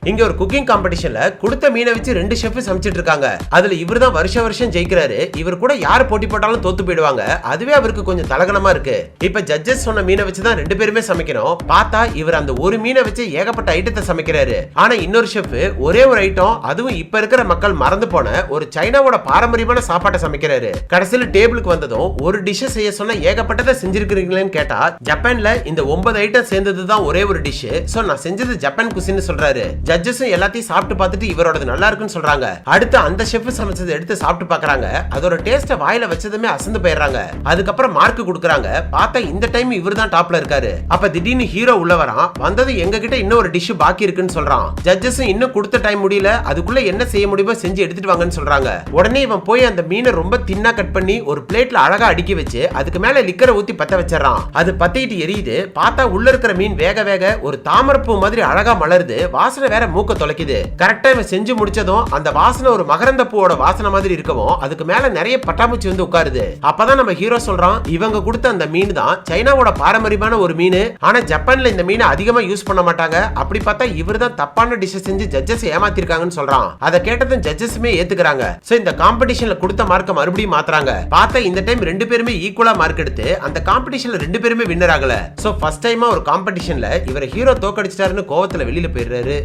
இங்க ஒரு குக்கிங் காம்படிஷன்ல கொடுத்த மீனை வச்சு 2 ஷெஃப் சமைச்சிட்டு இருக்காங்க. அதுல இவர் தான் வருஷம் ஜெயிக்கிறாரு. இவர் கூட யார் போட்டி போட்டாலும் தோத்து போயிடுவாங்க. அதுவே அவருக்கு கொஞ்சம் தலகணமா இருக்கு. இப்ப ஜட்ஜஸ் சொன்ன மீனை வச்சு தான் 2 பேருமே சமைக்கணும். பார்த்தா இவர் அந்த ஒரு மீனை வச்சு ஏகப்பட்ட ஐட்டத்தை சமைக்கிறாரு. ஆனா இன்னொரு ஷெஃப் ஒரே ஒரு ஐட்டம், அதுவும் இப்ப இருக்கிற மக்கள் மறந்து போன ஒரு சைனாவோட பாரம்பரியமான சாப்பாட்டை சமைக்கிறாரு. கடைசியில டேபிளுக்கு வந்ததும் ஒரு டிஷ் செய்ய சொன்ன ஏகப்பட்டதை செஞ்சிருக்கீங்களேன்னு கேட்டா, ஜப்பான்ல இந்த 9 ஐட்டம் சேர்ந்ததுதான் ஒரே ஒரு டிஷ். சோ நான் செஞ்சது ஜப்பான் குசின்னு சொல்றாரு. ஜட்ஜஸும் எல்லாத்தையும் சாப்பிட்டு பார்த்துட்டு இவரோடது நல்லா இருக்குன்னு சொல்றாங்க. அடுத்து அந்த ஷெஃப் சமைச்சதை எடுத்து சாப்பிட்டு பார்க்கறாங்க. அதோட டேஸ்ட வாயில வச்சதுமே அசந்து போயிடுறாங்க. அதுக்கப்புறம் மார்க் கொடுக்கறாங்க. பார்த்தா இந்த டைம் இவர் தான் டாப்ல இருக்காரு. அப்ப திடீர்னு ஹீரோ உள்ள வரான். வந்தது எங்க கிட்ட இன்னும் ஒரு டிஷ் பாக்கி இருக்குன்னு சொல்றான். ஜட்ஜஸும் இன்னும் கொடுத்த டைம் முடியல, அதுக்குள்ள என்ன செய்ய முடியுமோ செஞ்சு எடுத்துட்டு வாங்கன்னு சொல்றாங்க. உடனே இவன் போய் அந்த மீனை ரொம்ப தின்னா கட் பண்ணி ஒரு பிளேட்ல அழகா அடுக்கி வச்சு அதுக்கு மேல லிக்கரை ஊத்தி பத்த வச்சிடறான். அது பத்திட்டு எரியுது. பார்த்தா உள்ள இருக்கிற மீன் வேக வேக ஒரு தாமரப்பூ மாதிரி அழகா மலருது. வாசனை வேற மூக்க தொலைக்குது. கரெக்டா இவன் செஞ்சு முடிச்சதும் அந்த வாசனை ஒரு மகரந்த பூவோட வாசனை மாதிரி இருக்கவும் அதுக்கு மேல நிறைய பட்டாம்பூச்சி வந்து உட்காருது. அப்பதான் நம்ம ஹீரோ சொல்றான், இவங்க கொடுத்த அந்த மீன் தான் சைனாவோட பாரம்பரியமான ஒரு மீன். ஆனா ஜப்பான்ல இந்த மீனை அதிகமா யூஸ் பண்ண மாட்டாங்க. அப்படி பார்த்தா இவர் தான் தப்பான டிஷ் செஞ்சு ஜட்ஜஸ் ஏமாத்திருக்காங்கன்னு சொல்றான். அதை கேட்டதும் ஜட்ஜஸுமே ஏத்துக்கிறாங்க. சோ இந்த காம்படிஷன்ல கொடுத்த மார்க்க மறுபடியும் மாத்துறாங்க. பார்த்தா இந்த டைம் 2 பேருமே ஈக்குவலா மார்க் எடுத்து அந்த காம்படிஷன்ல 2 பேருமே வின்னர் ஆகல. சோ ஃபர்ஸ்ட் டைமா ஒரு காம்படிஷன்ல இவரை ஹீரோ தோக்கடிச்சிட்டாருன்னு கோவத்துல வெளியில போயிடுறாரு.